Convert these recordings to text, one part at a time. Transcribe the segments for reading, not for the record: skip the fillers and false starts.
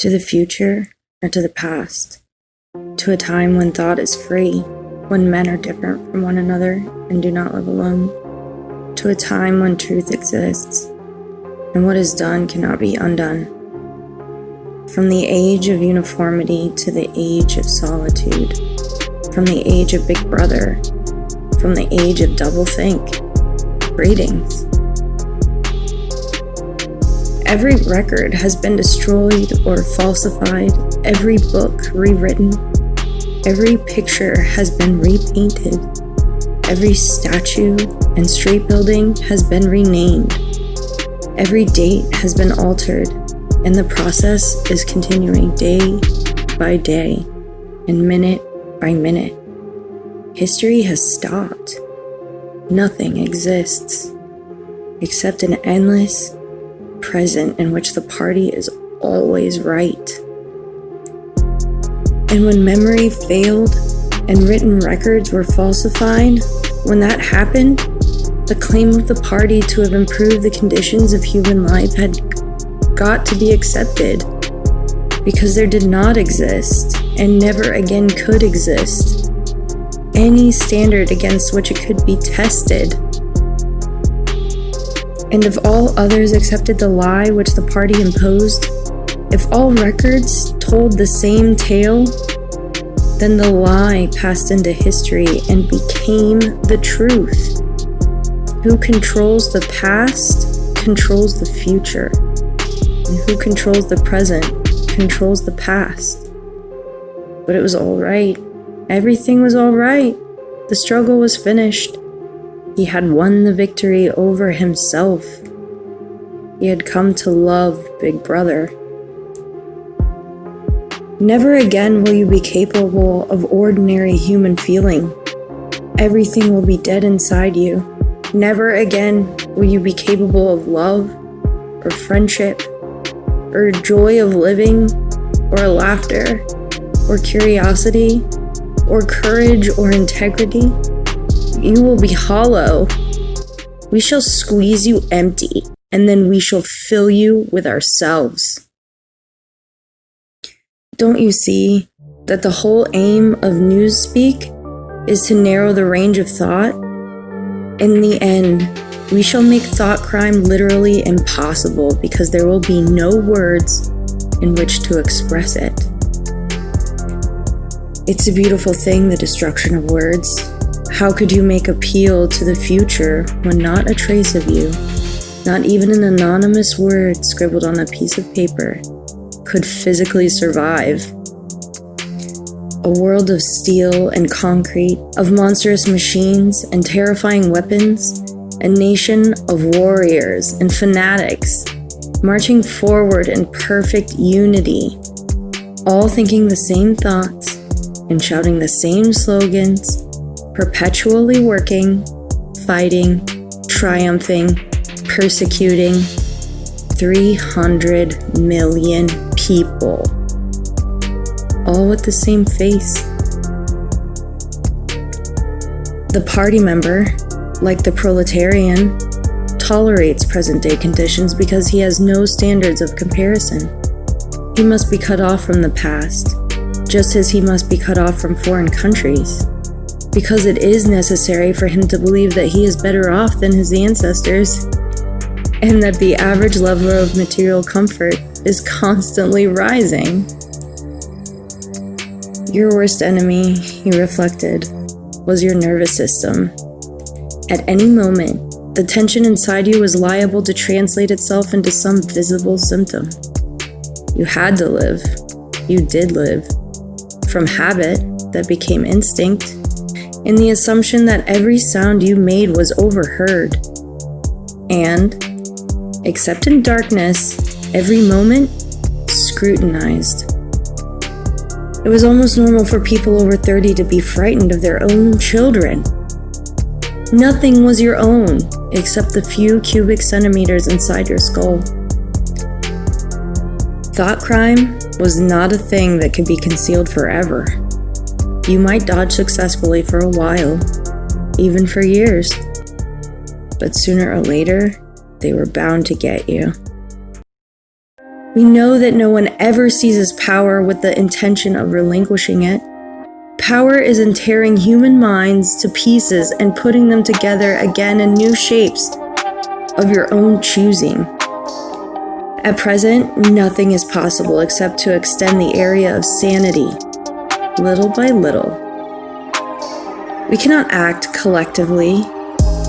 To the future or to the past? To a time when thought is free, when men are different from one another and do not live alone? To a time when truth exists, and what is done cannot be undone? From the age of uniformity to the age of solitude, from the age of Big Brother, from the age of doublethink. Greetings. Every record has been destroyed or falsified, every book rewritten, every picture has been repainted, every statue and street building has been renamed, every date has been altered, and the process is continuing day by day and minute by minute. History has stopped. Nothing exists except an endless present in which the party is always right. And when memory failed and written records were falsified, when that happened, the claim of the party to have improved the conditions of human life had got to be accepted, because there did not exist, and never again could exist, any standard against which it could be tested. And if all others accepted the lie which the party imposed, if all records told the same tale, then the lie passed into history and became the truth. Who controls the past controls the future, and who controls the present controls the past. But it was all right. Everything was all right. The struggle was finished. He had won the victory over himself. He had come to love Big Brother. Never again will you be capable of ordinary human feeling. Everything will be dead inside you. Never again will you be capable of love, or friendship, or joy of living, or laughter, or curiosity, or courage, or integrity. You will be hollow. We shall squeeze you empty, and then we shall fill you with ourselves. Don't you see that the whole aim of Newspeak is to narrow the range of thought? In the end, we shall make thought crime literally impossible, because there will be no words in which to express it. It's a beautiful thing, the destruction of words. How could you make appeal to the future when not a trace of you, not even an anonymous word scribbled on a piece of paper, could physically survive? A world of steel and concrete, of monstrous machines and terrifying weapons, a nation of warriors and fanatics, marching forward in perfect unity, all thinking the same thoughts and shouting the same slogans, perpetually working, fighting, triumphing, persecuting 300 million people, all with the same face. The party member, like the proletarian, tolerates present-day conditions because he has no standards of comparison. He must be cut off from the past, just as he must be cut off from foreign countries, because it is necessary for him to believe that he is better off than his ancestors, and that the average level of material comfort is constantly rising. Your worst enemy, he reflected, was your nervous system. At any moment, the tension inside you was liable to translate itself into some visible symptom. You had to live. You did live. From habit that became instinct, in the assumption that every sound you made was overheard. And, except in darkness, every moment scrutinized. It was almost normal for people over 30 to be frightened of their own children. Nothing was your own except the few cubic centimeters inside your skull. Thought crime was not a thing that could be concealed forever. You might dodge successfully for a while, even for years, but sooner or later, they were bound to get you. We know that no one ever seizes power with the intention of relinquishing it. Power is in tearing human minds to pieces and putting them together again in new shapes of your own choosing. At present, nothing is possible except to extend the area of sanity, little by little. We cannot act collectively.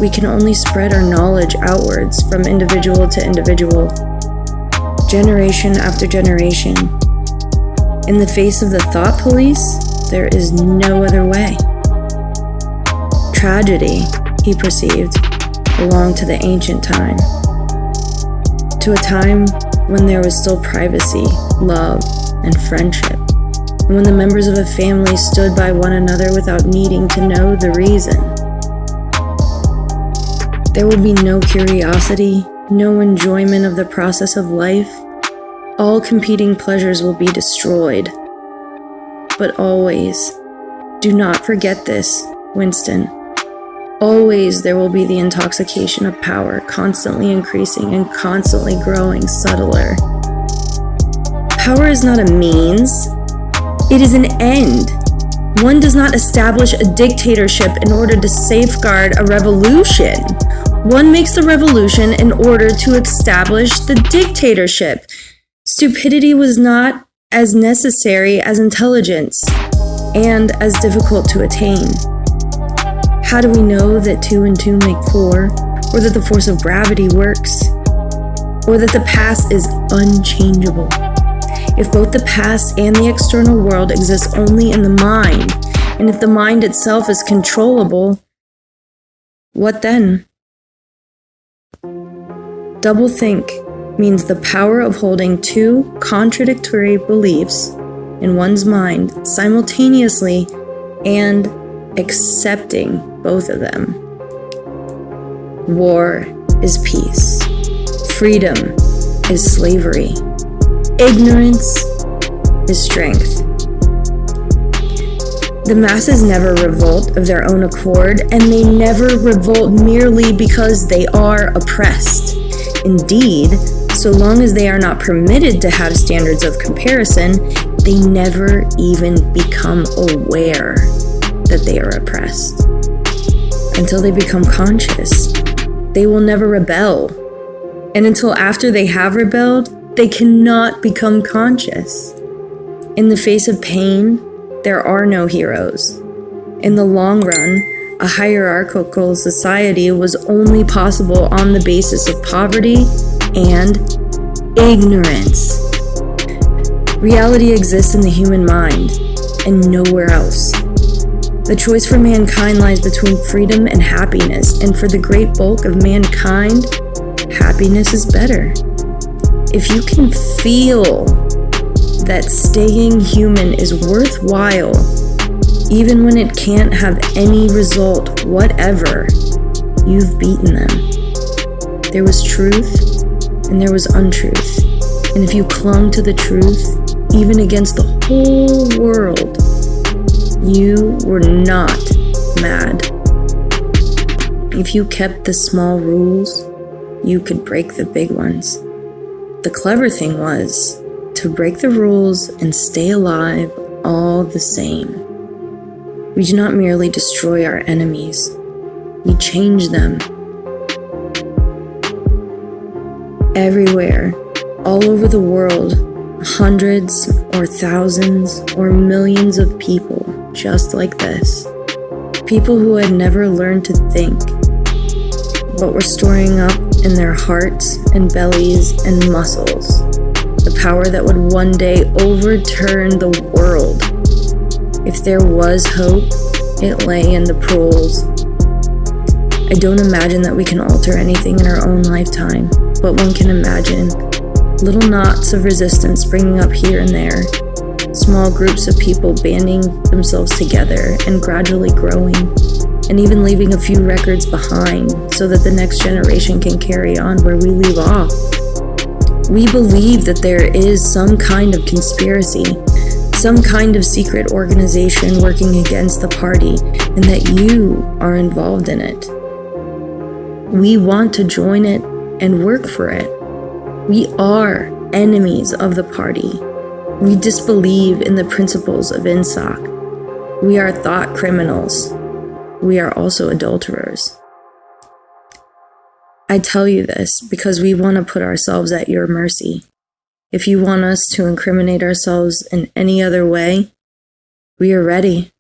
We can only spread our knowledge outwards from individual to individual, generation after generation. In the face of the thought police, there is no other way. Tragedy, he perceived, belonged to the ancient time, to a time when there was still privacy, love, and friendship, and when the members of a family stood by one another without needing to know the reason. There will be no curiosity, no enjoyment of the process of life. All competing pleasures will be destroyed. But always, do not forget this, Winston. Always there will be the intoxication of power, constantly increasing and constantly growing subtler. Power is not a means, it is an end. One does not establish a dictatorship in order to safeguard a revolution. One makes the revolution in order to establish the dictatorship. Stupidity was not as necessary as intelligence, and as difficult to attain. How do we know that 2 and 2 make 4, or that the force of gravity works, or that the past is unchangeable? If both the past and the external world exist only in the mind, and if the mind itself is controllable, what then? Doublethink means the power of holding 2 contradictory beliefs in one's mind simultaneously and accepting both of them. War is peace. Freedom is slavery. Ignorance is strength. The masses never revolt of their own accord, and they never revolt merely because they are oppressed. Indeed, so long as they are not permitted to have standards of comparison, they never even become aware that they are oppressed. Until they become conscious, they will never rebel. And until after they have rebelled, they cannot become conscious. In the face of pain, there are no heroes. In the long run, a hierarchical society was only possible on the basis of poverty and ignorance. Reality exists in the human mind, and nowhere else. The choice for mankind lies between freedom and happiness, and for the great bulk of mankind, happiness is better. If you can feel that staying human is worthwhile, even when it can't have any result whatever, you've beaten them. There was truth and there was untruth. And if you clung to the truth, even against the whole world, you were not mad. If you kept the small rules, you could break the big ones. The clever thing was to break the rules and stay alive all the same. We do not merely destroy our enemies, we change them. Everywhere, all over the world, hundreds or thousands or millions of people just like this. People who had never learned to think, but were storing up in their hearts and bellies and muscles the power that would one day overturn the world. If there was hope, it lay in the proles. I don't imagine that we can alter anything in our own lifetime, but one can imagine little knots of resistance springing up here and there, small groups of people banding themselves together and gradually growing, and even leaving a few records behind so that the next generation can carry on where we leave off. We believe that there is some kind of conspiracy, some kind of secret organization working against the party, and that you are involved in it. We want to join it and work for it. We are enemies of the party. We disbelieve in the principles of INSOC. We are thought criminals. We are also adulterers. I tell you this because we want to put ourselves at your mercy. If you want us to incriminate ourselves in any other way, we are ready.